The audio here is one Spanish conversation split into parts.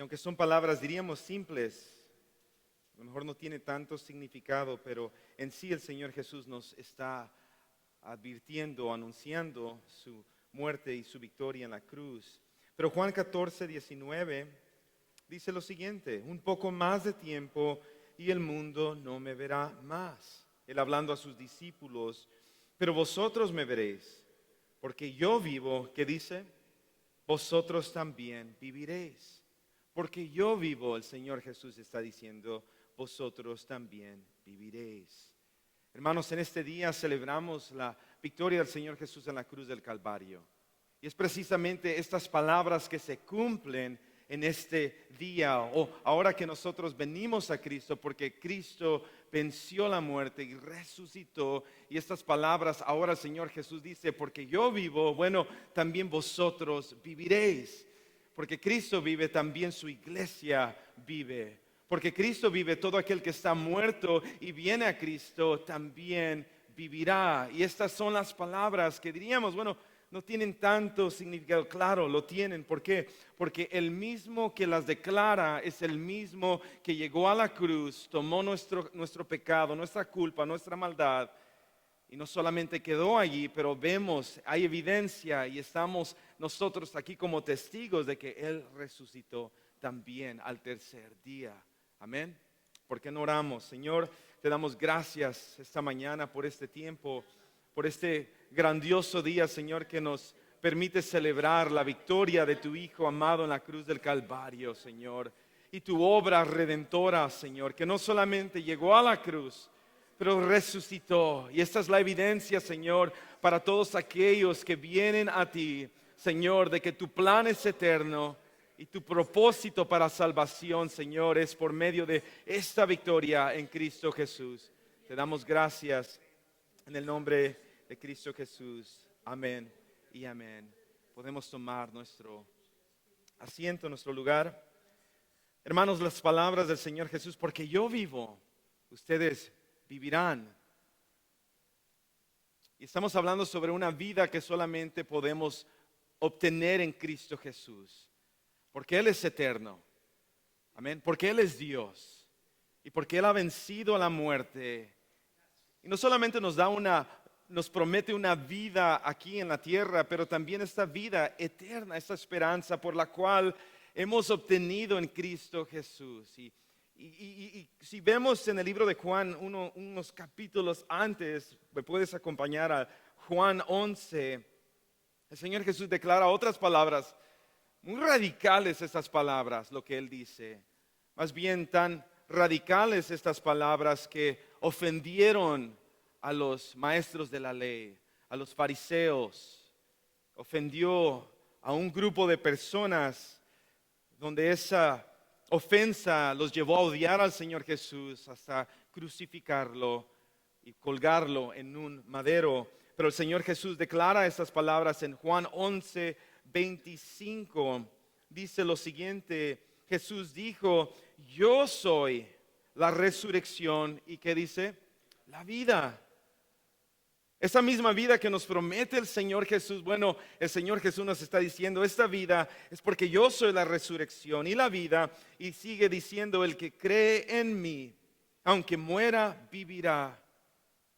Y aunque son palabras, diríamos, simples, a lo mejor no tiene tanto significado, pero en sí el Señor Jesús nos está advirtiendo, anunciando su muerte y su victoria en la cruz. Pero Juan 14, 19 dice lo siguiente: un poco más de tiempo y el mundo no me verá más. Él hablando a sus discípulos, pero vosotros me veréis, porque yo vivo, ¿qué dice? Vosotros también viviréis. Porque yo vivo, el Señor Jesús está diciendo, vosotros también viviréis. Hermanos, en este día celebramos la victoria del Señor Jesús en la cruz del Calvario. Y es precisamente estas palabras que se cumplen en este día, o ahora que nosotros venimos a Cristo, porque Cristo venció la muerte y resucitó. Y estas palabras ahora el Señor Jesús dice, porque yo vivo, bueno, también vosotros viviréis. Porque Cristo vive, también su iglesia vive. Porque Cristo vive, todo aquel que está muerto y viene a Cristo también vivirá. Y estas son las palabras que diríamos, bueno, no tienen tanto significado. Claro, lo tienen. ¿Por qué? Porque el mismo que las declara es el mismo que llegó a la cruz, tomó nuestro pecado, nuestra culpa, nuestra maldad. Y no solamente quedó allí, pero vemos, hay evidencia y estamos nosotros aquí como testigos de que Él resucitó también al tercer día. Amén. ¿Por qué no oramos? Señor, te damos gracias esta mañana por este tiempo, por este grandioso día, Señor, que nos permite celebrar la victoria de tu Hijo amado en la cruz del Calvario, Señor. Y tu obra redentora, Señor, que no solamente llegó a la cruz, pero resucitó. Y esta es la evidencia, Señor, para todos aquellos que vienen a ti, Señor, de que tu plan es eterno y tu propósito para salvación, Señor, es por medio de esta victoria en Cristo Jesús. Te damos gracias en el nombre de Cristo Jesús. Amén y amén. Podemos tomar nuestro asiento, nuestro lugar. Hermanos, las palabras del Señor Jesús, porque yo vivo, ustedes vivirán. Y estamos hablando sobre una vida que solamente podemos obtener en Cristo Jesús. Porque Él es eterno. Amén. Porque Él es Dios. Y porque Él ha vencido a la muerte. Y no solamente nos promete una vida aquí en la tierra, pero también esta vida eterna, esta esperanza por la cual hemos obtenido en Cristo Jesús. Y si vemos en el libro de Juan unos capítulos antes, me puedes acompañar a Juan 11, el Señor Jesús declara otras palabras, muy radicales estas palabras, lo que Él dice. Más bien tan radicales estas palabras que ofendieron a los maestros de la ley, a los fariseos. Ofendió a un grupo de personas donde esa ofensa los llevó a odiar al Señor Jesús hasta crucificarlo y colgarlo en un madero. Pero el Señor Jesús declara estas palabras en Juan 11, 25. Dice lo siguiente: Jesús dijo, yo soy la resurrección y ¿qué dice? La vida. Esa misma vida que nos promete el Señor Jesús, bueno, el Señor Jesús nos está diciendo, esta vida es porque yo soy la resurrección y la vida, y sigue diciendo, el que cree en mí, aunque muera, vivirá.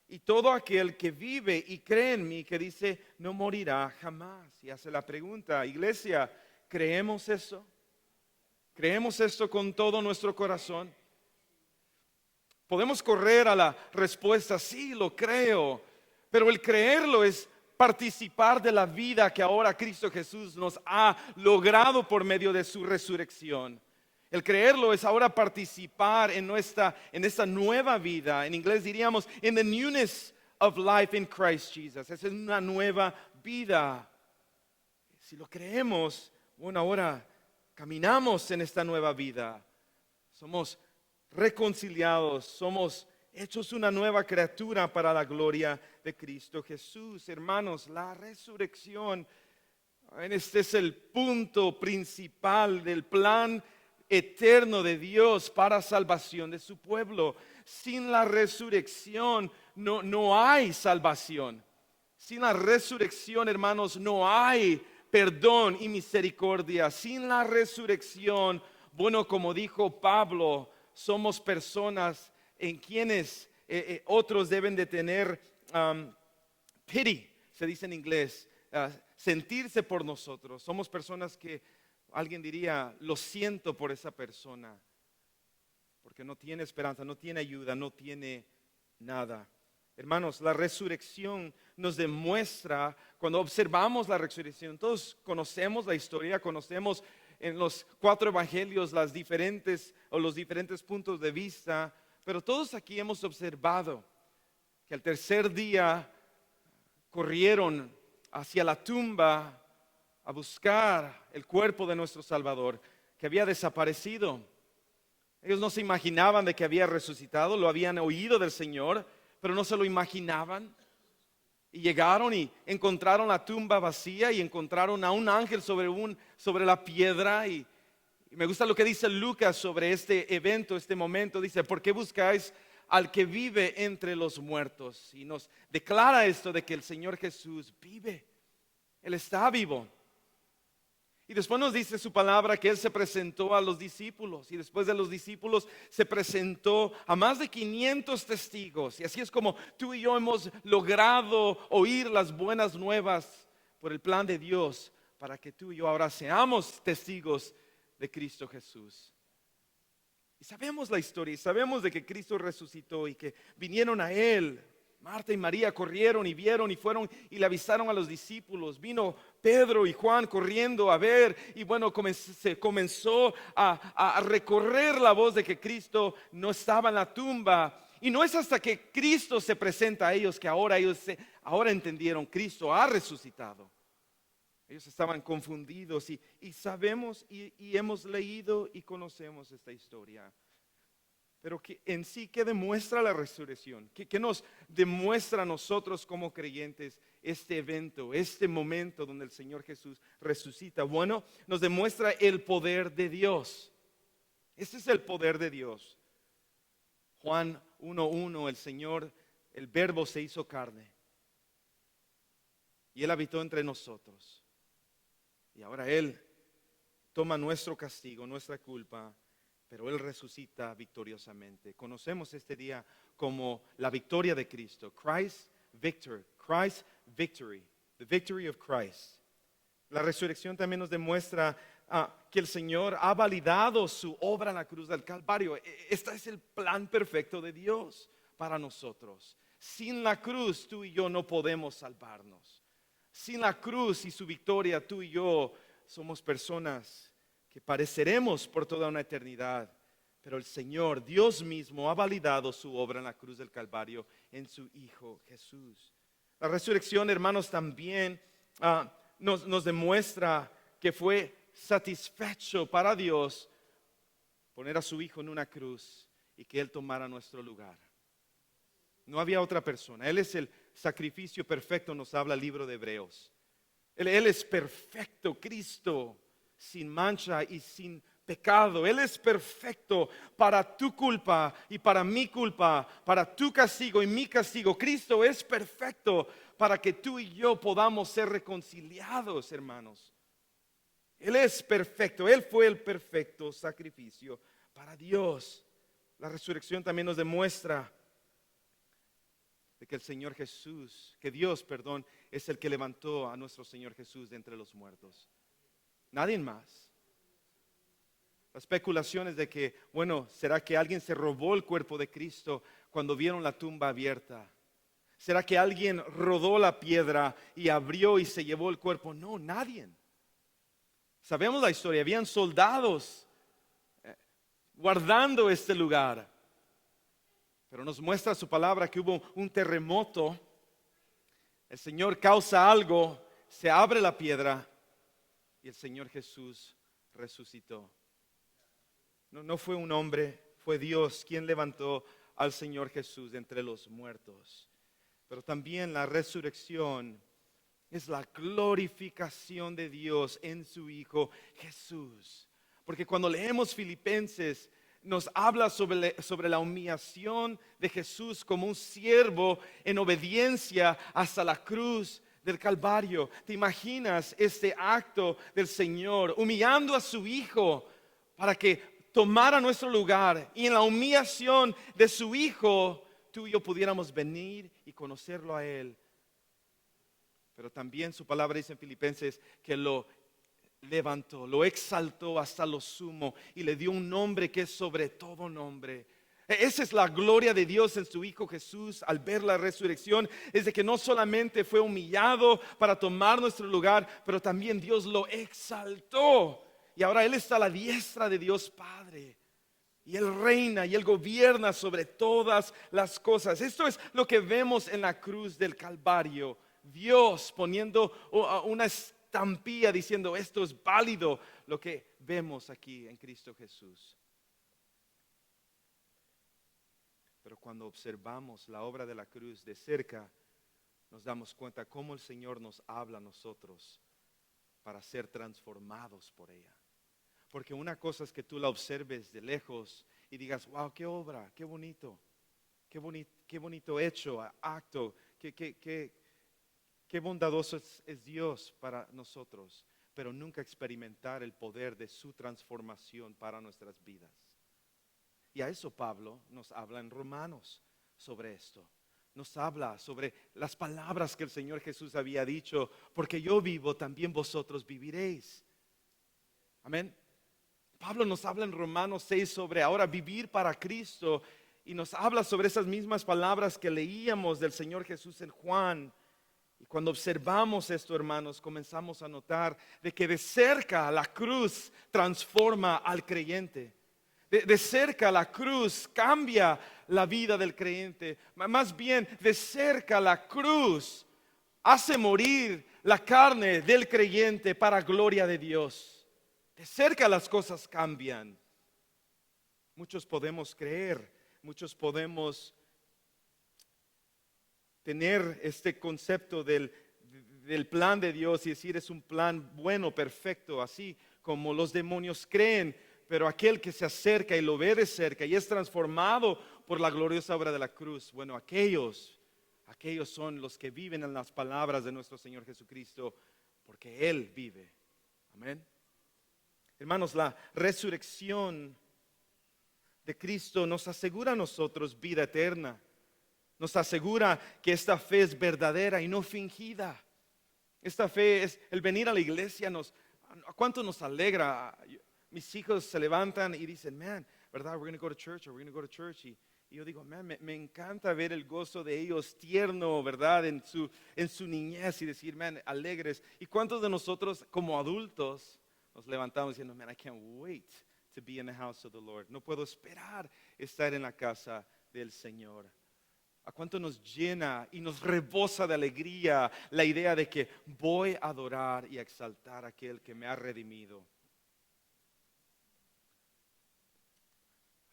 Y todo aquel que vive y cree en mí, que dice, no morirá jamás. Y hace la pregunta, iglesia, ¿creemos eso? ¿Creemos esto con todo nuestro corazón? Podemos correr a la respuesta, sí, lo creo. Pero el creerlo es participar de la vida que ahora Cristo Jesús nos ha logrado por medio de su resurrección. El creerlo es ahora participar en esta nueva vida. En inglés diríamos, in the newness of life in Christ Jesus. Esa es una nueva vida. Si lo creemos, bueno, ahora caminamos en esta nueva vida. Somos reconciliados, somos hechos una nueva criatura para la gloria de Cristo Jesús. Hermanos, la resurrección, este es el punto principal del plan eterno de Dios para salvación de su pueblo. Sin la resurrección no hay salvación. Sin la resurrección, hermanos, no hay perdón y misericordia. Sin la resurrección, bueno, como dijo Pablo, somos personas en quienes otros deben de tener pity, se dice en inglés, sentirse por nosotros. Somos personas que alguien diría, lo siento por esa persona, porque no tiene esperanza, no tiene ayuda, no tiene nada. Hermanos, la resurrección nos demuestra, cuando observamos la resurrección, todos conocemos la historia, conocemos en los 4 evangelios los diferentes puntos de vista, pero todos aquí hemos observado que al tercer día corrieron hacia la tumba a buscar el cuerpo de nuestro Salvador, que había desaparecido. Ellos no se imaginaban de que había resucitado, lo habían oído del Señor, pero no se lo imaginaban. Y llegaron y encontraron la tumba vacía y encontraron a un ángel sobre la piedra. Y me gusta lo que dice Lucas sobre este evento, este momento. Dice, ¿por qué buscáis al que vive entre los muertos? Y nos declara esto de que el Señor Jesús vive. Él está vivo. Y después nos dice su palabra que Él se presentó a los discípulos. Y después de los discípulos se presentó a más de 500 testigos. Y así es como tú y yo hemos logrado oír las buenas nuevas por el plan de Dios, para que tú y yo ahora seamos testigos de Cristo Jesús. Y sabemos la historia y sabemos de que Cristo resucitó y que vinieron a Él. Marta y María corrieron y vieron y fueron y le avisaron a los discípulos. Vino Pedro y Juan corriendo a ver y bueno, se comenzó a recorrer la voz de que Cristo no estaba en la tumba. Y no es hasta que Cristo se presenta a ellos que ahora entendieron, Cristo ha resucitado. Ellos estaban confundidos y sabemos y hemos leído y conocemos esta historia. Pero en sí, ¿qué demuestra la resurrección? ¿Qué nos demuestra a nosotros como creyentes este evento, este momento donde el Señor Jesús resucita? Bueno, nos demuestra el poder de Dios. Este es el poder de Dios. Juan 1:1, el Señor, el Verbo se hizo carne. Y Él habitó entre nosotros. Y ahora Él toma nuestro castigo, nuestra culpa, pero Él resucita victoriosamente. Conocemos este día como la victoria de Cristo. Christ victory, the victory of Christ. La resurrección también nos demuestra que el Señor ha validado su obra en la cruz del Calvario. Este es el plan perfecto de Dios para nosotros. Sin la cruz tú y yo no podemos salvarnos. Sin la cruz y su victoria tú y yo somos personas que padeceremos por toda una eternidad, pero el Señor, Dios mismo, ha validado su obra en la cruz del Calvario en su Hijo Jesús. La resurrección, hermanos, también nos demuestra que fue satisfecho para Dios poner a su Hijo en una cruz y que Él tomara nuestro lugar. No había otra persona. Él es el sacrificio perfecto, nos habla el libro de Hebreos. Él es perfecto, Cristo, sin mancha y sin pecado. Él es perfecto para tu culpa y para mi culpa, para tu castigo y mi castigo. Cristo es perfecto para que tú y yo podamos ser reconciliados, hermanos. Él es perfecto. Él fue el perfecto sacrificio para Dios. La resurrección también nos demuestra de que Dios, es el que levantó a nuestro Señor Jesús de entre los muertos. Nadie más. La especulación es de que, ¿será que alguien se robó el cuerpo de Cristo cuando vieron la tumba abierta? ¿Será que alguien rodó la piedra y abrió y se llevó el cuerpo? No, nadie. Sabemos la historia, habían soldados guardando este lugar. Pero nos muestra su palabra que hubo un terremoto. El Señor causa algo, se abre la piedra y el Señor Jesús resucitó. No fue un hombre, fue Dios quien levantó al Señor Jesús de entre los muertos. Pero también la resurrección es la glorificación de Dios en su Hijo Jesús. Porque cuando leemos Filipenses, nos habla sobre la humillación de Jesús como un siervo en obediencia hasta la cruz del Calvario. ¿Te imaginas este acto del Señor humillando a su Hijo para que tomara nuestro lugar y en la humillación de su Hijo, tú y yo pudiéramos venir y conocerlo a Él. Pero también su palabra dice en Filipenses que lo levantó, lo exaltó hasta lo sumo y le dio un nombre que es sobre todo nombre. Esa es la gloria de Dios en su Hijo Jesús al ver la resurrección, es de que no solamente fue humillado para tomar nuestro lugar, pero también Dios lo exaltó. Y ahora Él está a la diestra de Dios Padre. Y Él reina y Él gobierna sobre todas las cosas. Esto es lo que vemos en la cruz del Calvario. Dios poniendo una estampilla diciendo esto es válido, lo que vemos aquí en Cristo Jesús. Pero cuando observamos la obra de la cruz de cerca, nos damos cuenta cómo el Señor nos habla a nosotros para ser transformados por ella. Porque una cosa es que tú la observes de lejos y digas, wow, qué obra, qué bonito hecho, acto, qué bondadoso es Dios para nosotros, pero nunca experimentar el poder de su transformación para nuestras vidas. Y a eso Pablo nos habla en Romanos sobre esto. Nos habla sobre las palabras que el Señor Jesús había dicho, porque yo vivo, también vosotros viviréis. Amén. Pablo nos habla en Romanos 6 sobre ahora vivir para Cristo y nos habla sobre esas mismas palabras que leíamos del Señor Jesús en Juan. Y cuando observamos esto, hermanos, comenzamos a notar de que de cerca la cruz transforma al creyente. De cerca la cruz cambia la vida del creyente. Más bien, de cerca la cruz hace morir la carne del creyente para gloria de Dios. De cerca las cosas cambian. Muchos podemos creer, muchos podemos tener este concepto del plan de Dios y decir es un plan bueno, perfecto, así como los demonios creen. Pero aquel que se acerca y lo ve de cerca y es transformado por la gloriosa obra de la cruz, bueno, aquellos son los que viven en las palabras de nuestro Señor Jesucristo, porque Él vive. Amén. Hermanos, la resurrección de Cristo nos asegura a nosotros vida eterna. Nos asegura que esta fe es verdadera y no fingida. Esta fe es el venir a la iglesia. ¿A cuánto nos alegra? Mis hijos se levantan y dicen, man, ¿verdad? We're going to go to church, or we're going to go to church. Y yo digo, man, me encanta ver el gozo de ellos tierno, ¿verdad? En su niñez y decir, man, alegres. ¿Y cuántos de nosotros como adultos nos levantamos diciendo, man, I can't wait to be in the house of the Lord. No puedo esperar estar en la casa del Señor. ¿A cuánto nos llena y nos rebosa de alegría la idea de que voy a adorar y a exaltar a aquel que me ha redimido?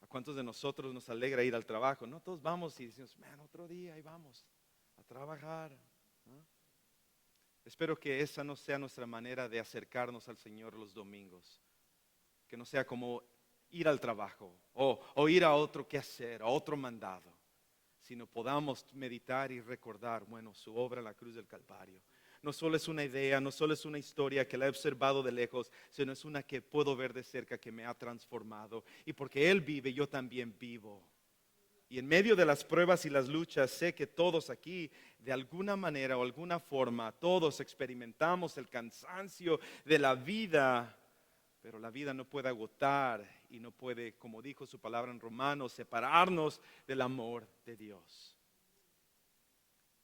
¿A cuántos de nosotros nos alegra ir al trabajo? No todos vamos y decimos, man, otro día y vamos a trabajar, ¿no? Espero que esa no sea nuestra manera de acercarnos al Señor los domingos. Que no sea como ir al trabajo o ir a otro quehacer, a otro mandado. Sino podamos meditar y recordar, bueno, su obra en la cruz del Calvario. No solo es una idea, no solo es una historia que la he observado de lejos, sino es una que puedo ver de cerca que me ha transformado. Y porque Él vive, yo también vivo. Y en medio de las pruebas y las luchas, sé que todos aquí, de alguna manera o alguna forma, todos experimentamos el cansancio de la vida. Pero la vida no puede agotar y no puede, como dijo su palabra en Romanos, separarnos del amor de Dios.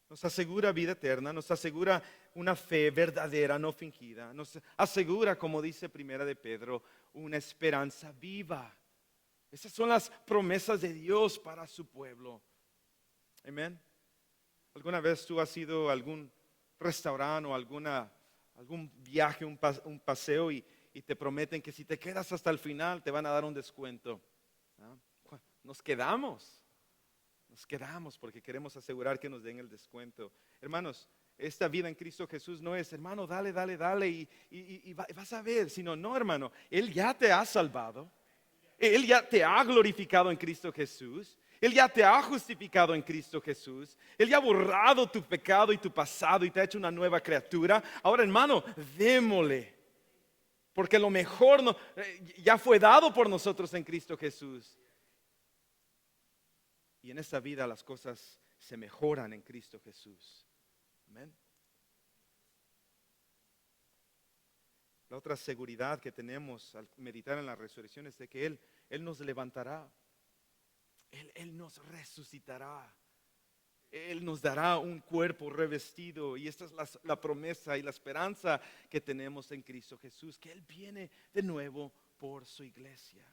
Nos asegura vida eterna, nos asegura una fe verdadera, no fingida. Nos asegura, como dice Primera de Pedro, una esperanza viva. Esas son las promesas de Dios para su pueblo. Amén. ¿Alguna vez tú has ido a algún restaurante o algún viaje, un paseo y te prometen que si te quedas hasta el final te van a dar un descuento? ¿No? Nos quedamos porque queremos asegurar que nos den el descuento. Hermanos, esta vida en Cristo Jesús no es, hermano, dale y vas a ver, sino no, hermano, Él ya te ha salvado, Él ya te ha glorificado en Cristo Jesús, Él ya te ha justificado en Cristo Jesús, Él ya ha borrado tu pecado y tu pasado y te ha hecho una nueva criatura. Ahora, hermano, démosle. porque lo mejor ya fue dado por nosotros en Cristo Jesús. Y en esta vida las cosas se mejoran en Cristo Jesús. Amén. La otra seguridad que tenemos al meditar en la resurrección es de que Él nos levantará. Él nos resucitará. Él nos dará un cuerpo revestido. Y esta es la promesa y la esperanza que tenemos en Cristo Jesús, que Él viene de nuevo por su iglesia.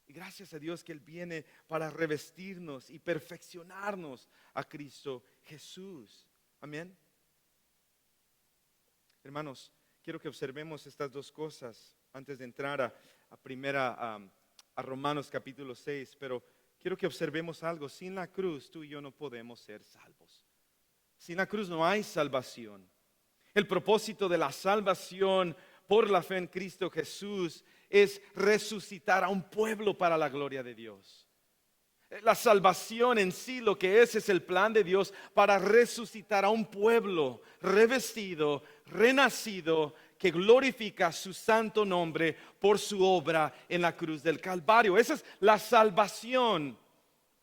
Y gracias a Dios que Él viene para revestirnos y perfeccionarnos a Cristo Jesús. Amén. Hermanos, quiero que observemos estas dos cosas antes de entrar a Romanos capítulo 6, pero quiero que observemos algo. Sin la cruz tú y yo no podemos ser salvos. Sin la cruz no hay salvación. El propósito de la salvación por la fe en Cristo Jesús es resucitar a un pueblo para la gloria de Dios. La salvación en sí lo que es el plan de Dios para resucitar a un pueblo revestido, renacido, que glorifica su santo nombre por su obra en la cruz del Calvario. Esa es la salvación.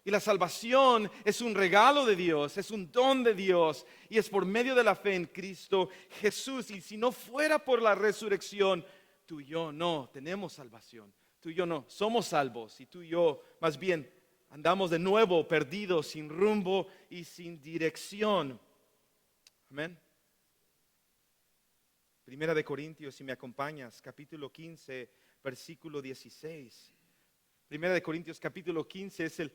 Y la salvación es un regalo de Dios, es un don de Dios y es por medio de la fe en Cristo Jesús. Y si no fuera por la resurrección, tú y yo no tenemos salvación. Tú y yo no somos salvos y tú y yo más bien andamos de nuevo perdidos, sin rumbo y sin dirección. Amén. Primera de Corintios, si me acompañas, capítulo 15, versículo 16. Primera de Corintios, capítulo 15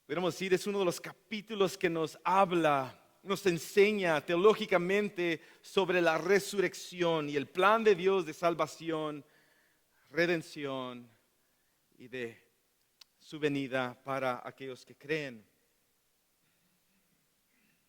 podríamos decir, es uno de los capítulos que nos habla, nos enseña teológicamente sobre la resurrección y el plan de Dios de salvación, redención y de su venida para aquellos que creen.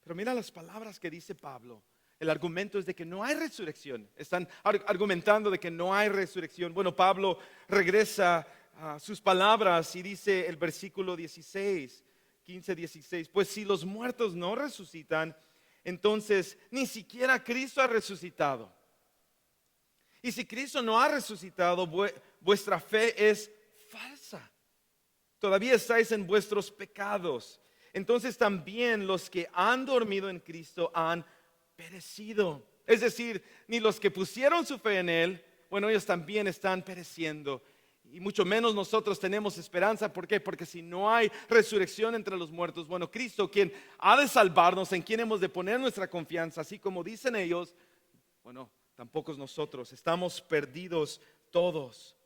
Pero mira las palabras que dice Pablo. El argumento es de que no hay resurrección. Están argumentando de que no hay resurrección. Bueno, Pablo regresa a sus palabras y dice el versículo 16, 15, 16. Pues si los muertos no resucitan, entonces ni siquiera Cristo ha resucitado. Y si Cristo no ha resucitado, vuestra fe es falsa. Todavía estáis en vuestros pecados. Entonces también los que han dormido en Cristo han perecido. Es decir, ni los que pusieron su fe en Él, bueno, ellos también están pereciendo. Y mucho menos nosotros tenemos esperanza. ¿Por qué? Porque si no hay resurrección entre los muertos, bueno, Cristo, quien ha de salvarnos, en quien hemos de poner nuestra confianza, así como dicen ellos, bueno, tampoco nosotros, estamos perdidos todos.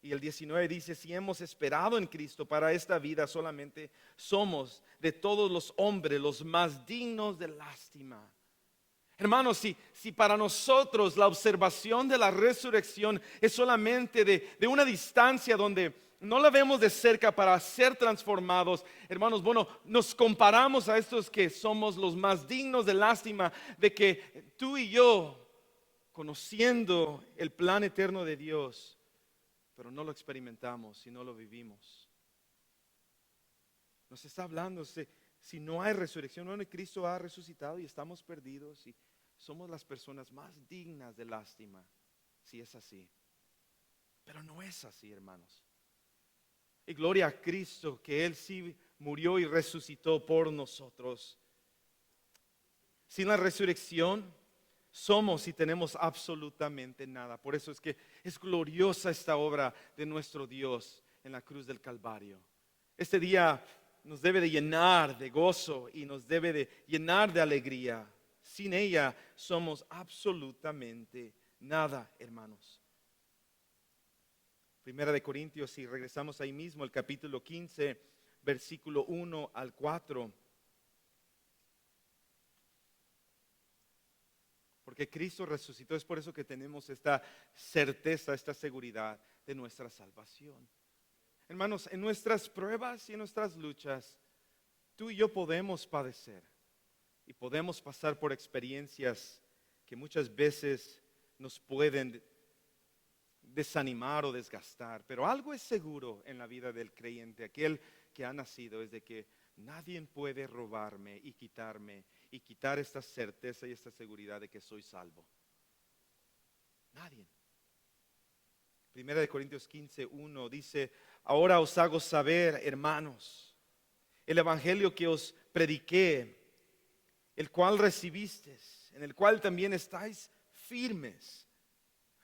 Y el 19 dice, si hemos esperado en Cristo para esta vida solamente, somos de todos los hombres los más dignos de lástima. Hermanos, si para nosotros la observación de la resurrección es solamente de una distancia donde no la vemos de cerca para ser transformados, hermanos, bueno, nos comparamos a estos que somos los más dignos de lástima, de que tú y yo, conociendo el plan eterno de Dios, pero no lo experimentamos y no lo vivimos. Nos está hablando, si no hay resurrección, bueno, Cristo ha resucitado y estamos perdidos y somos las personas más dignas de lástima, si es así. Pero no es así, hermanos. Y gloria a Cristo que Él sí murió y resucitó por nosotros. Sin la resurrección somos y tenemos absolutamente nada. Por eso es que es gloriosa esta obra de nuestro Dios en la cruz del Calvario. Este día nos debe de llenar de gozo y nos debe de llenar de alegría. Sin ella somos absolutamente nada, hermanos. Primera de Corintios, si regresamos ahí mismo, el capítulo 15, versículo 1 al 4. Porque Cristo resucitó, es por eso que tenemos esta certeza, esta seguridad de nuestra salvación. Hermanos, en nuestras pruebas y en nuestras luchas, tú y yo podemos padecer y podemos pasar por experiencias que muchas veces nos pueden desanimar o desgastar. Pero algo es seguro en la vida del creyente, aquel que ha nacido, es de que nadie puede robarme y quitar esta certeza y esta seguridad de que soy salvo. Nadie. Primera de Corintios 15:1 dice: ahora os hago saber, hermanos, el evangelio que os prediqué, el cual recibisteis, en el cual también estáis firmes,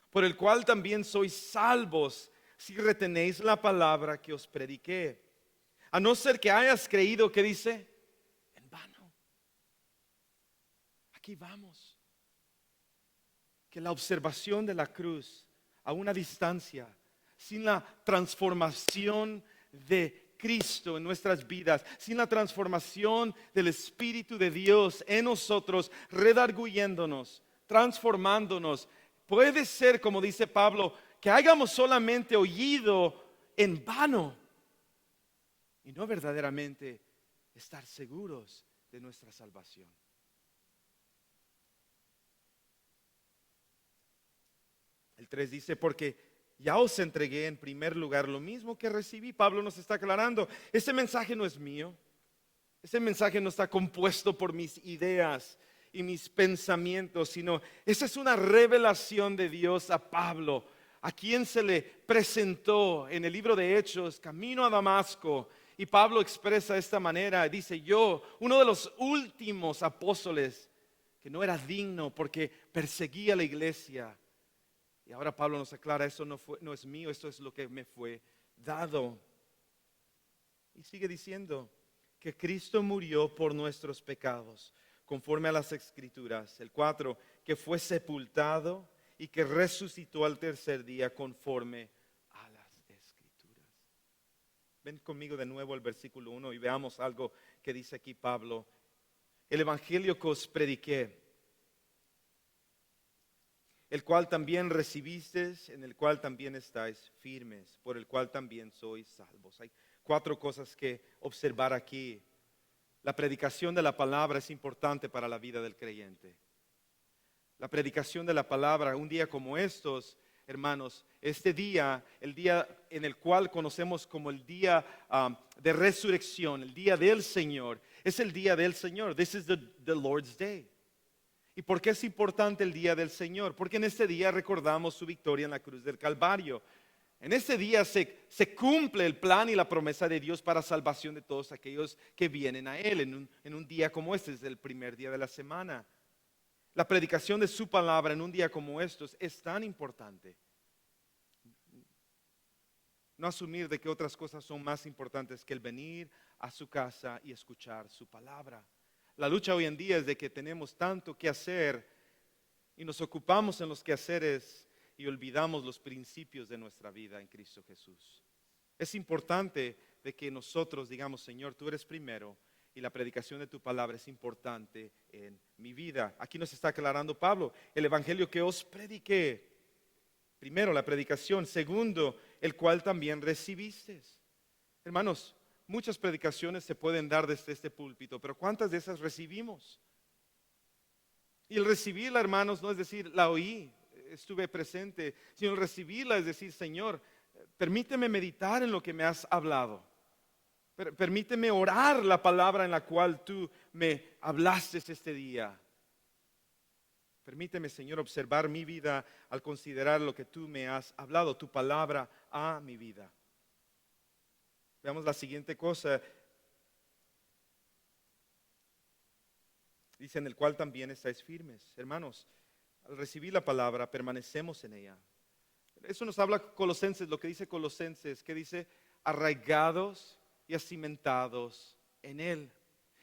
por el cual también sois salvos, si retenéis la palabra que os prediqué. A no ser que hayas creído, ¿qué dice? En vano. Aquí vamos. Que la observación de la cruz a una distancia, sin la transformación de Cristo en nuestras vidas, sin la transformación del Espíritu de Dios en nosotros, redarguyéndonos, transformándonos, puede ser, como dice Pablo, que hayamos solamente oído en vano y no verdaderamente estar seguros de nuestra salvación. El 3 dice: porque ya os entregué en primer lugar lo mismo que recibí. Pablo nos está aclarando, ese mensaje no es mío, ese mensaje no está compuesto por mis ideas y mis pensamientos, sino esa es una revelación de Dios a Pablo, a quien se le presentó en el libro de Hechos, camino a Damasco. Y Pablo expresa de esta manera, dice: yo, uno de los últimos apóstoles, que no era digno porque perseguía a la iglesia. Y ahora Pablo nos aclara, eso no es mío, esto es lo que me fue dado. Y sigue diciendo que Cristo murió por nuestros pecados, conforme a las Escrituras. El 4, que fue sepultado y que resucitó al tercer día, conforme a las Escrituras. Ven conmigo de nuevo al versículo 1 y veamos algo que dice aquí Pablo. El evangelio que os prediqué, el cual también recibisteis, en el cual también estáis firmes, por el cual también sois salvos. Hay 4 cosas que observar aquí. La predicación de la palabra es importante para la vida del creyente. La predicación de la palabra, un día como estos, hermanos, este día, el día en el cual conocemos como el día de resurrección, el día del Señor, es el día del Señor. This is the Lord's Day. ¿Y por qué es importante el día del Señor? Porque en este día recordamos su victoria en la cruz del Calvario. En este día se cumple el plan y la promesa de Dios para salvación de todos aquellos que vienen a Él en un día como este, es el primer día de la semana. La predicación de su palabra en un día como estos es tan importante. No asumir de que otras cosas son más importantes que el venir a su casa y escuchar su palabra. La lucha hoy en día es de que tenemos tanto que hacer y nos ocupamos en los quehaceres y olvidamos los principios de nuestra vida en Cristo Jesús. Es importante de que nosotros digamos: Señor, tú eres primero y la predicación de tu palabra es importante en mi vida. Aquí nos está aclarando Pablo, el evangelio que os prediqué. Primero, la predicación. Segundo, el cual también recibisteis. Hermanos, muchas predicaciones se pueden dar desde este púlpito, pero ¿cuántas de esas recibimos? Y el recibirla, hermanos, no es decir, la oí, estuve presente, sino el recibirla es decir: Señor, permíteme meditar en lo que me has hablado. Permíteme orar la palabra en la cual tú me hablaste este día. Permíteme, Señor, observar mi vida al considerar lo que tú me has hablado, tu palabra a mi vida. Veamos la siguiente cosa. Dice: en el cual también estáis firmes. Hermanos, al recibir la palabra, permanecemos en ella. Eso nos habla Colosenses, lo que dice Colosenses, que dice: arraigados y acimentados en Él.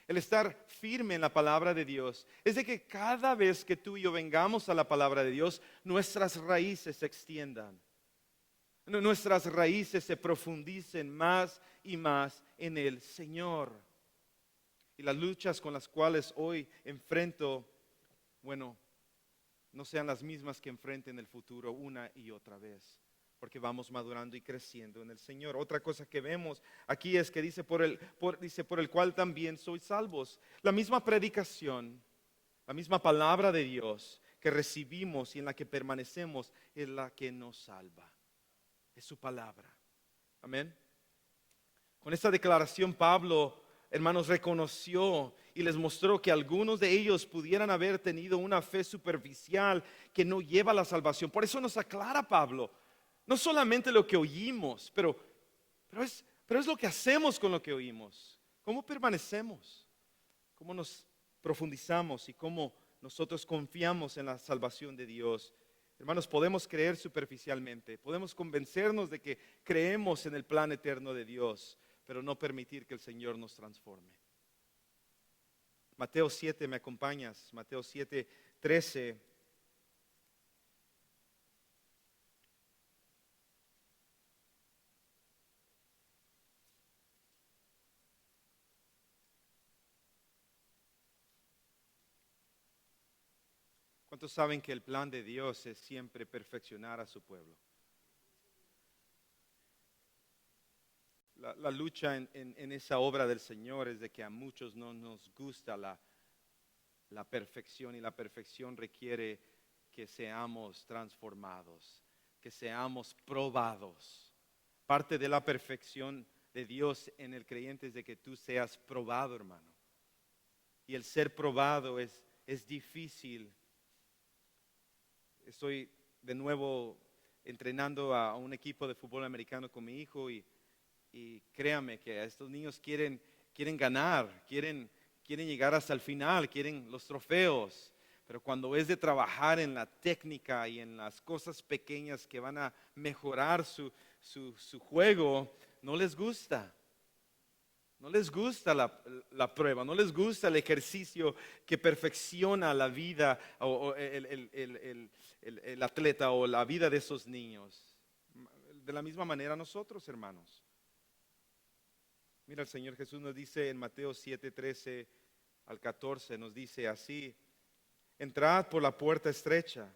El estar firme en la palabra de Dios es de que cada vez que tú y yo vengamos a la palabra de Dios, nuestras raíces se extiendan. Nuestras raíces se profundicen más y más en el Señor. Y las luchas con las cuales hoy enfrento, no sean las mismas que enfrente en el futuro una y otra vez, porque vamos madurando y creciendo en el Señor. Otra cosa que vemos aquí es que dice por el cual también sois salvos. La misma predicación, la misma palabra de Dios que recibimos y en la que permanecemos es la que nos salva. Es su palabra. Amén. Con esta declaración Pablo, hermanos, reconoció y les mostró que algunos de ellos pudieran haber tenido una fe superficial que no lleva a la salvación. Por eso nos aclara Pablo. No solamente lo que oímos, pero es lo que hacemos con lo que oímos. ¿Cómo permanecemos? ¿Cómo nos profundizamos y cómo nosotros confiamos en la salvación de Dios? Hermanos, podemos creer superficialmente, podemos convencernos de que creemos en el plan eterno de Dios, pero no permitir que el Señor nos transforme. Mateo 7, ¿me acompañas? Mateo 7, 13. ¿Cuántos saben que el plan de Dios es siempre perfeccionar a su pueblo? La lucha en esa obra del Señor es de que a muchos no nos gusta la perfección, y la perfección requiere que seamos transformados, que seamos probados. Parte de la perfección de Dios en el creyente es de que tú seas probado, hermano. Y el ser probado es difícil. Estoy de nuevo entrenando a un equipo de fútbol americano con mi hijo y créame que estos niños quieren ganar, quieren llegar hasta el final, quieren los trofeos. Pero cuando es de trabajar en la técnica y en las cosas pequeñas que van a mejorar su juego, no les gusta. No les gusta la prueba, no les gusta el ejercicio que perfecciona la vida o el atleta o la vida de esos niños. De la misma manera nosotros, hermanos. Mira, el Señor Jesús nos dice en Mateo 7, 13 al 14, nos dice así: entrad por la puerta estrecha,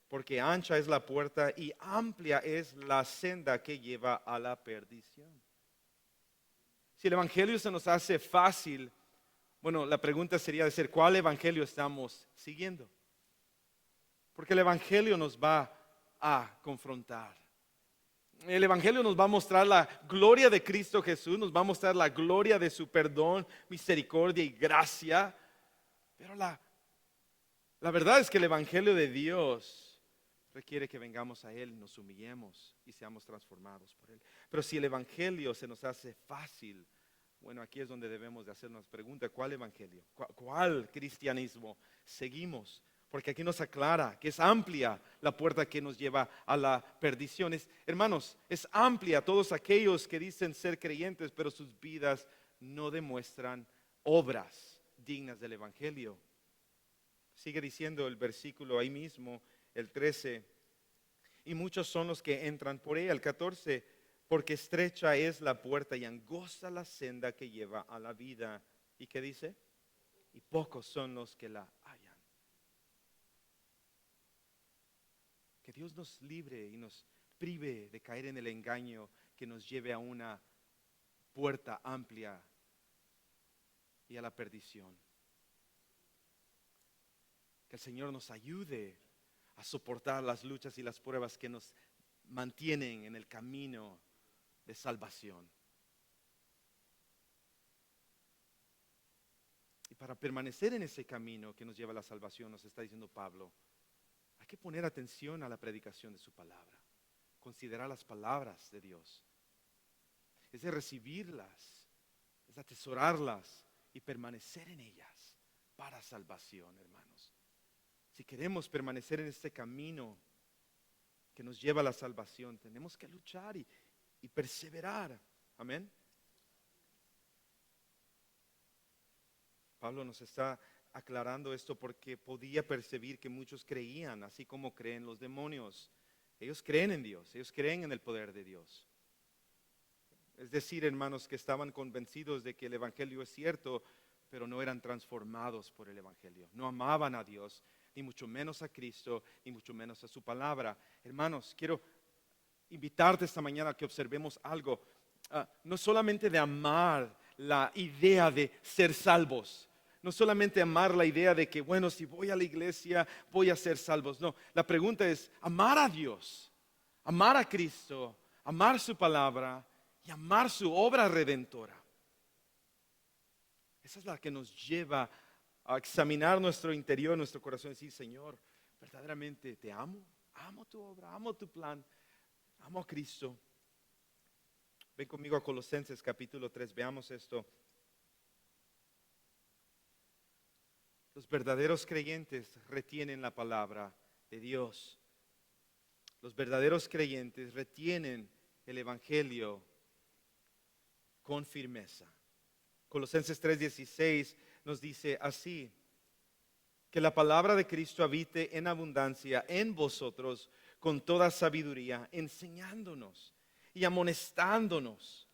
porque ancha es la puerta y amplia es la senda que lleva a la perdición. Si el evangelio se nos hace fácil, bueno, la pregunta sería de ser, ¿cuál evangelio estamos siguiendo? Porque el evangelio nos va a confrontar. El evangelio nos va a mostrar la gloria de Cristo Jesús, nos va a mostrar la gloria de su perdón, misericordia y gracia. Pero la verdad es que el evangelio de Dios requiere que vengamos a Él, nos humillemos y seamos transformados por Él. Pero si el evangelio se nos hace fácil, bueno, aquí es donde debemos de hacernos pregunta: ¿cuál evangelio? ¿Cuál cristianismo seguimos? Porque aquí nos aclara que es amplia la puerta que nos lleva a la perdición. Hermanos, es amplia. Todos aquellos que dicen ser creyentes, pero sus vidas no demuestran obras dignas del evangelio. Sigue diciendo el versículo ahí mismo, el 13: y muchos son los que entran por ella. El 14: porque estrecha es la puerta y angosta la senda que lleva a la vida. ¿Y qué dice? Y pocos son los que la hallan. Que Dios nos libre y nos prive de caer en el engaño que nos lleve a una puerta amplia y a la perdición. Que el Señor nos ayude a soportar las luchas y las pruebas que nos mantienen en el camino de salvación. Y para permanecer en ese camino que nos lleva a la salvación, nos está diciendo Pablo, hay que poner atención a la predicación de su palabra, considerar las palabras de Dios, es de recibirlas, es de atesorarlas y permanecer en ellas para salvación, hermanos. Si queremos permanecer en este camino que nos lleva a la salvación, tenemos que luchar y perseverar. Amén. Pablo nos está aclarando esto porque podía percibir que muchos creían, así como creen los demonios. Ellos creen en Dios, ellos creen en el poder de Dios. Es decir, hermanos, que estaban convencidos de que el evangelio es cierto, pero no eran transformados por el evangelio. No amaban a Dios, ni mucho menos a Cristo, ni mucho menos a su palabra. Hermanos, quiero invitarte esta mañana a que observemos algo. No solamente de amar la idea de ser salvos, no solamente amar la idea de que, bueno, si voy a la iglesia voy a ser salvos. No, la pregunta es amar a Dios, amar a Cristo, amar su palabra y amar su obra redentora. Esa es la que nos lleva a examinar nuestro interior, nuestro corazón y decir, Señor, verdaderamente te amo, amo tu obra, amo tu plan. Amo a Cristo. Ven conmigo a Colosenses capítulo 3, veamos esto. Los verdaderos creyentes retienen la palabra de Dios. Los verdaderos creyentes retienen el Evangelio con firmeza. Colosenses 3:16 nos dice así: que la palabra de Cristo habite en abundancia en vosotros con toda sabiduría, enseñándonos y amonestándonos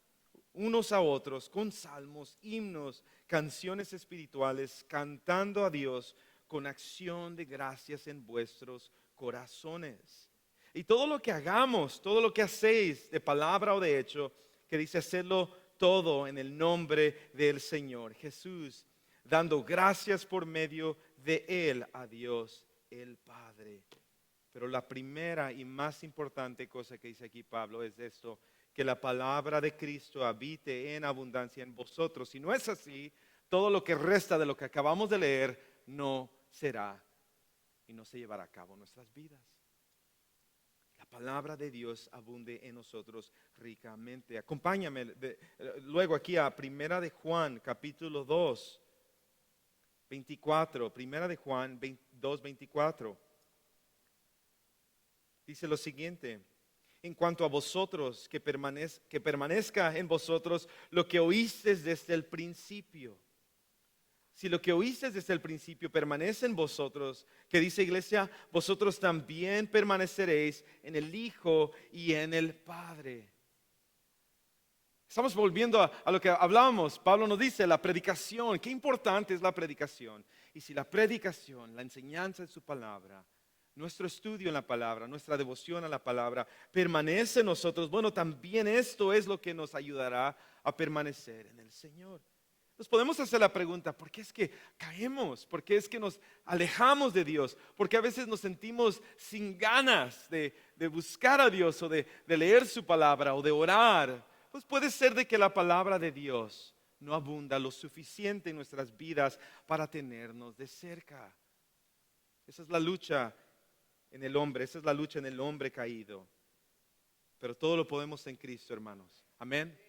unos a otros con salmos, himnos, canciones espirituales, cantando a Dios con acción de gracias en vuestros corazones. Y todo lo que hagamos, todo lo que hacéis de palabra o de hecho, que dice hacerlo todo en el nombre del Señor Jesús, dando gracias por medio de Él a Dios el Padre. Pero la primera y más importante cosa que dice aquí Pablo es esto: que la palabra de Cristo habite en abundancia en vosotros. Si no es así, todo lo que resta de lo que acabamos de leer no será y no se llevará a cabo en nuestras vidas. La palabra de Dios abunde en nosotros ricamente. Acompáñame luego aquí a Primera de Juan, capítulo 2, 24. Primera de Juan 2, 24. Dice lo siguiente: en cuanto a vosotros, que permanezca en vosotros lo que oísteis desde el principio. Si lo que oísteis desde el principio permanece en vosotros, que dice iglesia, vosotros también permaneceréis en el Hijo y en el Padre. Estamos volviendo a lo que hablábamos. Pablo nos dice la predicación. Qué importante es la predicación. Y si la predicación, la enseñanza de su palabra, nuestro estudio en la palabra, nuestra devoción a la palabra permanece en nosotros, bueno, también esto es lo que nos ayudará a permanecer en el Señor. Nos podemos hacer la pregunta: ¿por qué es que caemos? ¿Por qué es que nos alejamos de Dios? ¿Por qué a veces nos sentimos sin ganas de buscar a Dios o de leer su palabra o de orar? Pues puede ser de que la palabra de Dios no abunda lo suficiente en nuestras vidas para tenernos de cerca. Esa es la lucha en el hombre, esa es la lucha en el hombre caído. Pero todo lo podemos en Cristo, hermanos. Amén.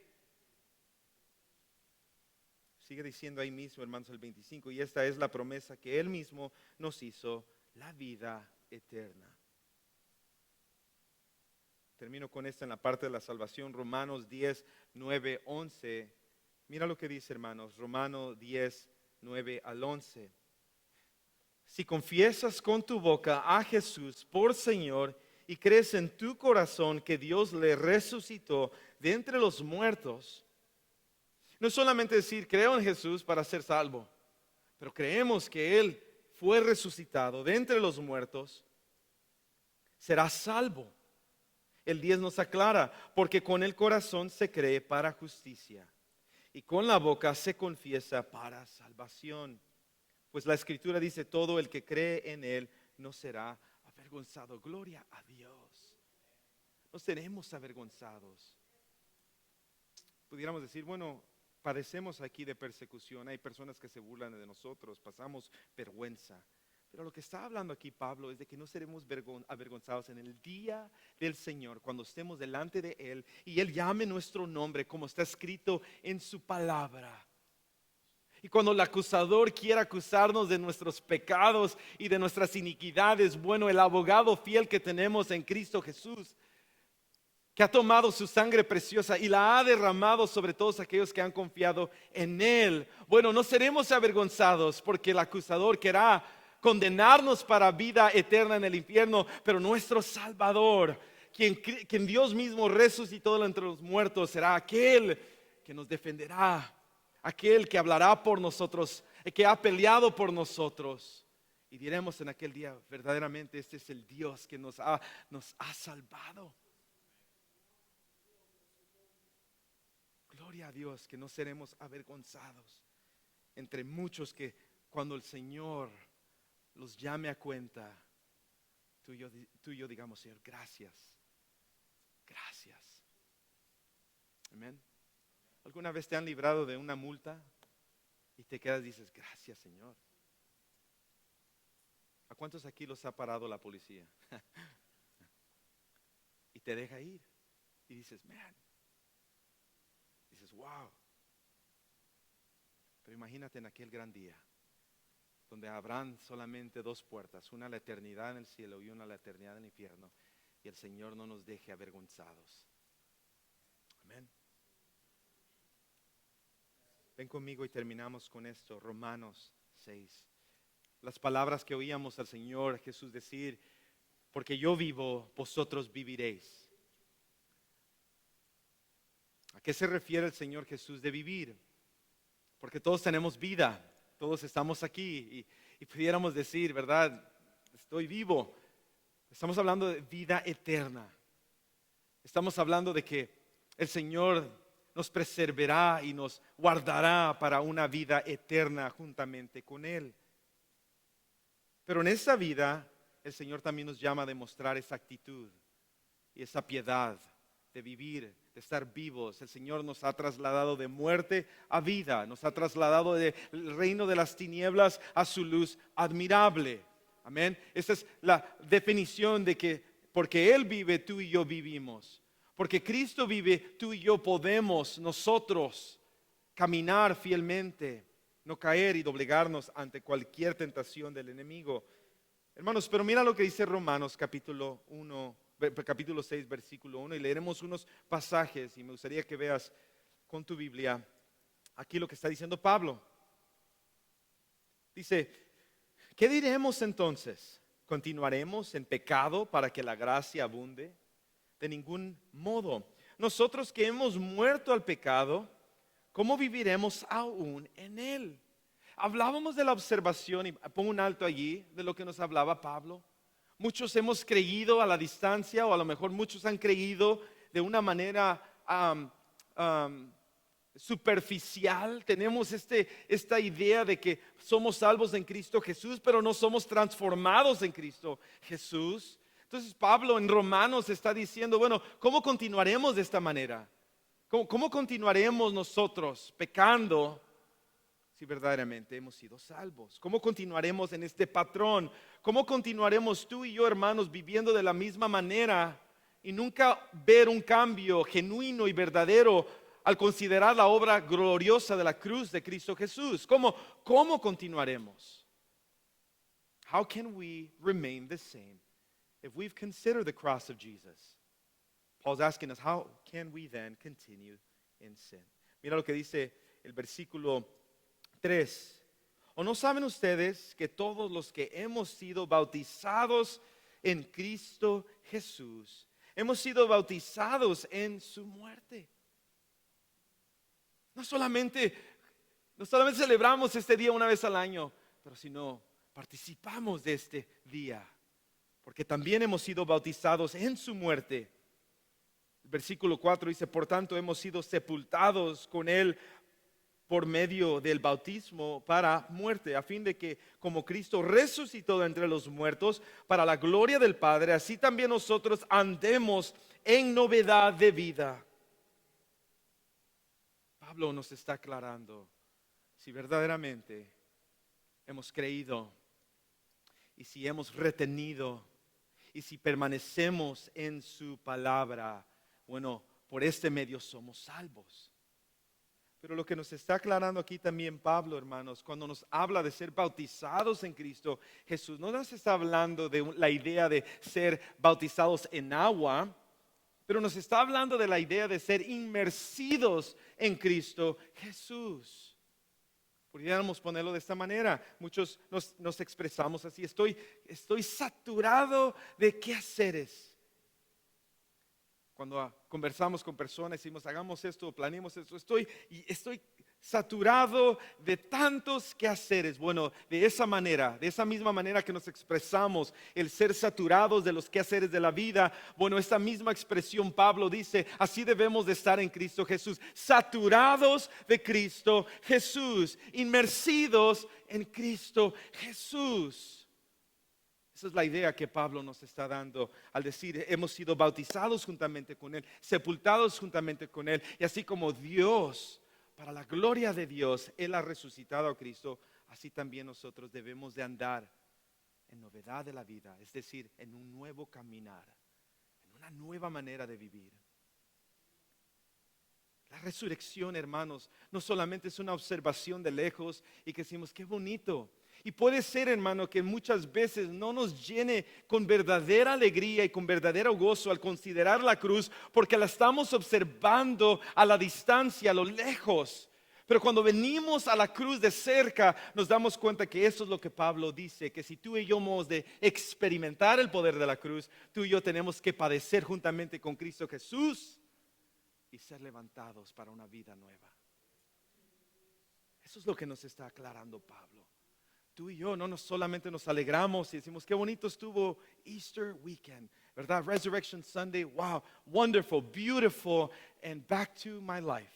Sigue diciendo ahí mismo, hermanos, el 25, y esta es la promesa que Él mismo nos hizo, la vida eterna. Termino con esta en la parte de la salvación, Romanos 10, 9, 11. Mira lo que dice, hermanos, Romanos 10, 9 al 11. Si confiesas con tu boca a Jesús por Señor y crees en tu corazón que Dios le resucitó de entre los muertos, no es solamente decir creo en Jesús para ser salvo, pero creemos que Él fue resucitado de entre los muertos, será salvo. El 10 nos aclara: porque con el corazón se cree para justicia y con la boca se confiesa para salvación. Pues la Escritura dice: todo el que cree en Él no será avergonzado. Gloria a Dios. No seremos avergonzados. Pudiéramos decir, bueno, padecemos aquí de persecución, hay personas que se burlan de nosotros, pasamos vergüenza. Pero lo que está hablando aquí Pablo es de que no seremos avergonzados en el día del Señor, cuando estemos delante de Él y Él llame nuestro nombre como está escrito en su palabra. Y cuando el acusador quiera acusarnos de nuestros pecados y de nuestras iniquidades, bueno, el abogado fiel que tenemos en Cristo Jesús, que ha tomado su sangre preciosa y la ha derramado sobre todos aquellos que han confiado en Él, bueno, no seremos avergonzados porque el acusador querrá condenarnos para vida eterna en el infierno, pero nuestro Salvador, quien Dios mismo resucitó de entre los muertos, será aquel que nos defenderá, aquel que hablará por nosotros, que ha peleado por nosotros. Y diremos en aquel día: verdaderamente este es el Dios que nos ha salvado. Gloria a Dios que no seremos avergonzados entre muchos que cuando el Señor los llame a cuenta, tú y yo digamos: Señor, gracias, gracias. Amén. ¿Alguna vez te han librado de una multa y te quedas y dices: gracias, Señor? ¿A cuántos aquí los ha parado la policía? Y te deja ir. Y dices, wow. Pero imagínate en aquel gran día, donde habrán solamente dos puertas, una a la eternidad en el cielo y una a la eternidad en el infierno, y el Señor no nos deje avergonzados. Amén. Ven conmigo y terminamos con esto, Romanos 6. Las palabras que oíamos al Señor Jesús decir, porque yo vivo, vosotros viviréis. ¿A qué se refiere el Señor Jesús de vivir? Porque todos tenemos vida, todos estamos aquí y pudiéramos decir, ¿verdad? Estoy vivo. Estamos hablando de vida eterna. Estamos hablando de que el Señor nos preservará y nos guardará para una vida eterna juntamente con Él. Pero en esa vida, el Señor también nos llama a demostrar esa actitud y esa piedad de vivir, de estar vivos. El Señor nos ha trasladado de muerte a vida, nos ha trasladado del reino de las tinieblas a su luz admirable. Amén. Esa es la definición de que porque Él vive, tú y yo vivimos. Porque Cristo vive, tú y yo podemos nosotros caminar fielmente, no caer y doblegarnos ante cualquier tentación del enemigo. Hermanos, pero mira lo que dice Romanos capítulo 6, versículo 1, y leeremos unos pasajes y me gustaría que veas con tu Biblia aquí lo que está diciendo Pablo. Dice, ¿qué diremos entonces? ¿Continuaremos en pecado para que la gracia abunde? De ningún modo. Nosotros que hemos muerto al pecado, ¿cómo viviremos aún en él? Hablábamos de la observación, y pongo un alto allí, de lo que nos hablaba Pablo. Muchos hemos creído a la distancia, o a lo mejor muchos han creído de una manera superficial. Tenemos esta idea de que somos salvos en Cristo Jesús, pero no somos transformados en Cristo Jesús. Entonces Pablo en Romanos está diciendo, bueno, ¿cómo continuaremos de esta manera? ¿Cómo continuaremos nosotros pecando si verdaderamente hemos sido salvos? ¿Cómo continuaremos en este patrón? ¿Cómo continuaremos tú y yo, hermanos, viviendo de la misma manera y nunca ver un cambio genuino y verdadero al considerar la obra gloriosa de la cruz de Cristo Jesús? ¿Cómo continuaremos? How can we remain the same if we've considered the cross of Jesus? Paul's asking us, how can we then continue in sin? Mira lo que dice el versículo 3. ¿O no saben ustedes que todos los que hemos sido bautizados en Cristo Jesús, hemos sido bautizados en su muerte? No solamente celebramos este día una vez al año, pero sino participamos de este día, porque también hemos sido bautizados en su muerte. El versículo 4 dice, por tanto hemos sido sepultados con Él por medio del bautismo para muerte, a fin de que como Cristo resucitó de entre los muertos para la gloria del Padre, así también nosotros andemos en novedad de vida. Pablo nos está aclarando si verdaderamente hemos creído y si hemos retenido y si permanecemos en su palabra, bueno, por este medio somos salvos. Pero lo que nos está aclarando aquí también Pablo, hermanos, cuando nos habla de ser bautizados en Cristo Jesús, no nos está hablando de la idea de ser bautizados en agua, pero nos está hablando de la idea de ser inmersidos en Cristo Jesús. Pudiéramos ponerlo de esta manera. Muchos nos expresamos así: estoy saturado de quehaceres. Cuando conversamos con personas, decimos hagamos esto, planeemos esto, estoy saturado de tantos quehaceres. Bueno, de esa misma manera que nos expresamos el ser saturados de los quehaceres de la vida, bueno, esta misma expresión Pablo dice, así debemos de estar en Cristo Jesús, saturados de Cristo Jesús, inmersidos en Cristo Jesús. Esa es la idea que Pablo nos está dando al decir, hemos sido bautizados juntamente con Él, sepultados juntamente con Él. Y así como Dios, para la gloria de Dios, Él ha resucitado a Cristo, así también nosotros debemos de andar en novedad de la vida, es decir, en un nuevo caminar, en una nueva manera de vivir. La resurrección, hermanos, no solamente es una observación de lejos y que decimos, qué bonito. Y puede ser, hermano, que muchas veces no nos llene con verdadera alegría y con verdadero gozo al considerar la cruz, porque la estamos observando a la distancia, a lo lejos. Pero cuando venimos a la cruz de cerca, nos damos cuenta que eso es lo que Pablo dice, que si tú y yo hemos de experimentar el poder de la cruz, tú y yo tenemos que padecer juntamente con Cristo Jesús y ser levantados para una vida nueva. Eso es lo que nos está aclarando Pablo. Tú y yo no solamente nos alegramos y decimos qué bonito estuvo Easter weekend, ¿verdad? Resurrection Sunday, wow, wonderful, beautiful, and back to my life.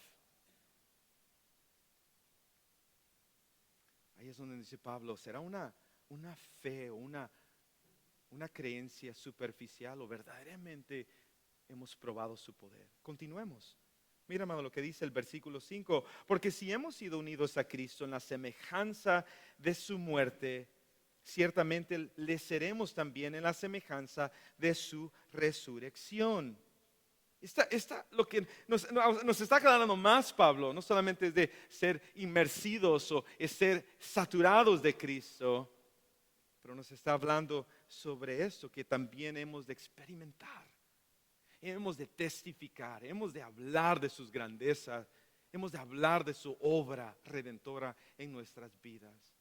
Ahí es donde dice Pablo, ¿será una fe o una creencia superficial o verdaderamente hemos probado su poder? Continuemos. Mira, hermano, lo que dice el versículo 5. Porque si hemos sido unidos a Cristo en la semejanza de su muerte, ciertamente le seremos también en la semejanza de su resurrección. Lo que nos está aclarando más Pablo, no solamente es de ser inmersidos o es ser saturados de Cristo, pero nos está hablando sobre esto que también hemos de experimentar. Hemos de testificar, hemos de hablar de sus grandezas, hemos de hablar de su obra redentora en nuestras vidas.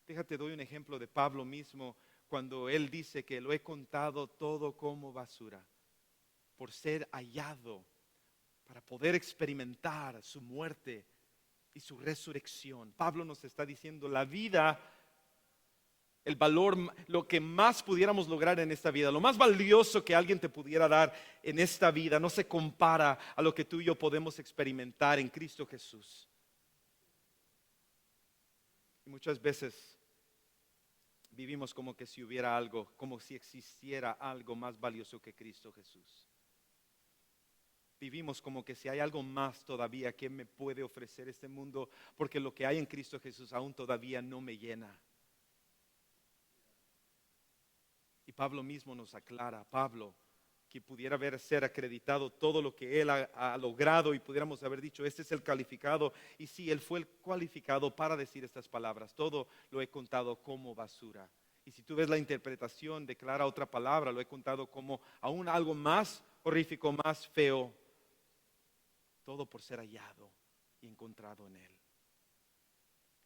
Déjate, doy un ejemplo de Pablo mismo cuando él dice que lo he contado todo como basura por ser hallado, para poder experimentar su muerte y su resurrección. Pablo nos está diciendo la vida, el valor, lo que más pudiéramos lograr en esta vida, lo más valioso que alguien te pudiera dar en esta vida, no se compara a lo que tú y yo podemos experimentar en Cristo Jesús. Y muchas veces vivimos como que si hubiera algo, como si existiera algo más valioso que Cristo Jesús. Vivimos como que si hay algo más todavía que me puede ofrecer este mundo, porque lo que hay en Cristo Jesús aún todavía no me llena. Y Pablo mismo nos aclara, Pablo, que pudiera ser acreditado todo lo que él ha logrado y pudiéramos haber dicho, este es el calificado. Y sí, él fue el cualificado para decir estas palabras, todo lo he contado como basura. Y si tú ves la interpretación, declara otra palabra, lo he contado como aún algo más horrífico, más feo. Todo por ser hallado y encontrado en él.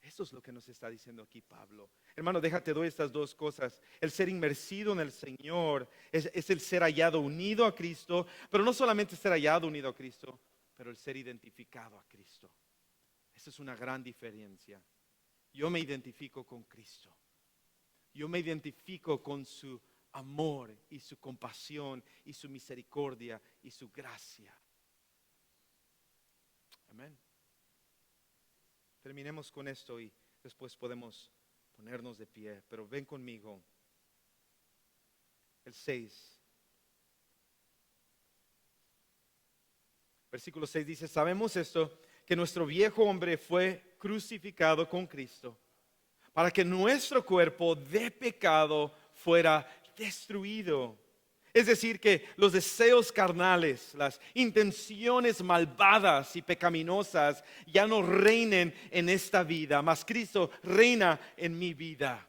Eso es lo que nos está diciendo aquí Pablo. Hermano, déjate, doy estas dos cosas. El ser inmersido en el Señor es el ser hallado unido a Cristo, pero no solamente ser hallado unido a Cristo, pero el ser identificado a Cristo. Esa es una gran diferencia. Yo me identifico con Cristo. Yo me identifico con su amor y su compasión y su misericordia y su gracia. Amén. Terminemos con esto y después podemos ponernos de pie. Pero ven conmigo. El 6. Versículo 6 dice, sabemos esto, que nuestro viejo hombre fue crucificado con Cristo, para que nuestro cuerpo de pecado fuera destruido. Es decir, que los deseos carnales, las intenciones malvadas y pecaminosas ya no reinen en esta vida, mas Cristo reina en mi vida.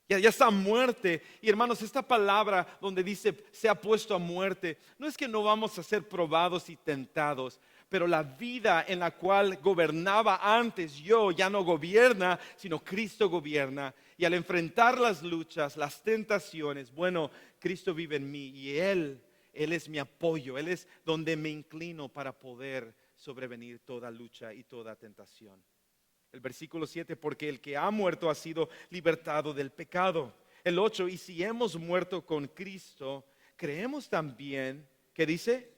Ya está muerte. Y hermanos, esta palabra donde dice se ha puesto a muerte, no es que no vamos a ser probados y tentados, pero la vida en la cual gobernaba antes yo ya no gobierna, sino Cristo gobierna. Y al enfrentar las luchas, las tentaciones, bueno, Cristo vive en mí y Él es mi apoyo, Él es donde me inclino para poder sobrevenir toda lucha y toda tentación. El versículo 7, porque el que ha muerto ha sido libertado del pecado. El 8, y si hemos muerto con Cristo, creemos también, ¿qué dice?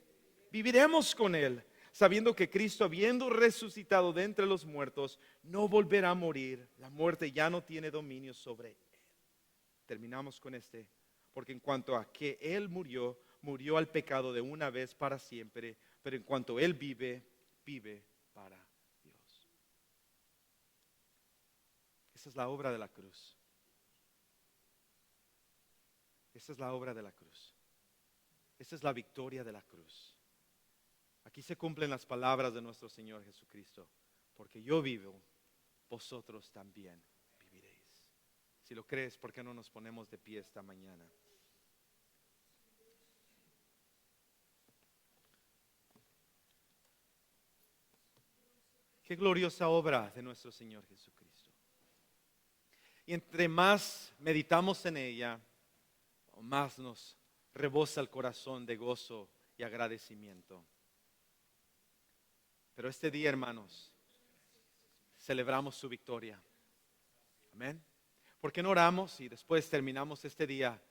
Viviremos con Él, sabiendo que Cristo, habiendo resucitado de entre los muertos, no volverá a morir. La muerte ya no tiene dominio sobre Él. Terminamos con este, porque en cuanto a que Él murió, murió al pecado de una vez para siempre, pero en cuanto Él vive, vive para Dios. Esa es la obra de la cruz. Esa es la obra de la cruz. Esa es la victoria de la cruz. Aquí se cumplen las palabras de nuestro Señor Jesucristo. Porque yo vivo, vosotros también viviréis. Si lo crees, ¿por qué no nos ponemos de pie esta mañana? Qué gloriosa obra de nuestro Señor Jesucristo. Y entre más meditamos en ella, más nos rebosa el corazón de gozo y agradecimiento. Pero este día, hermanos, celebramos su victoria. Amén. ¿Por qué no oramos y después terminamos este día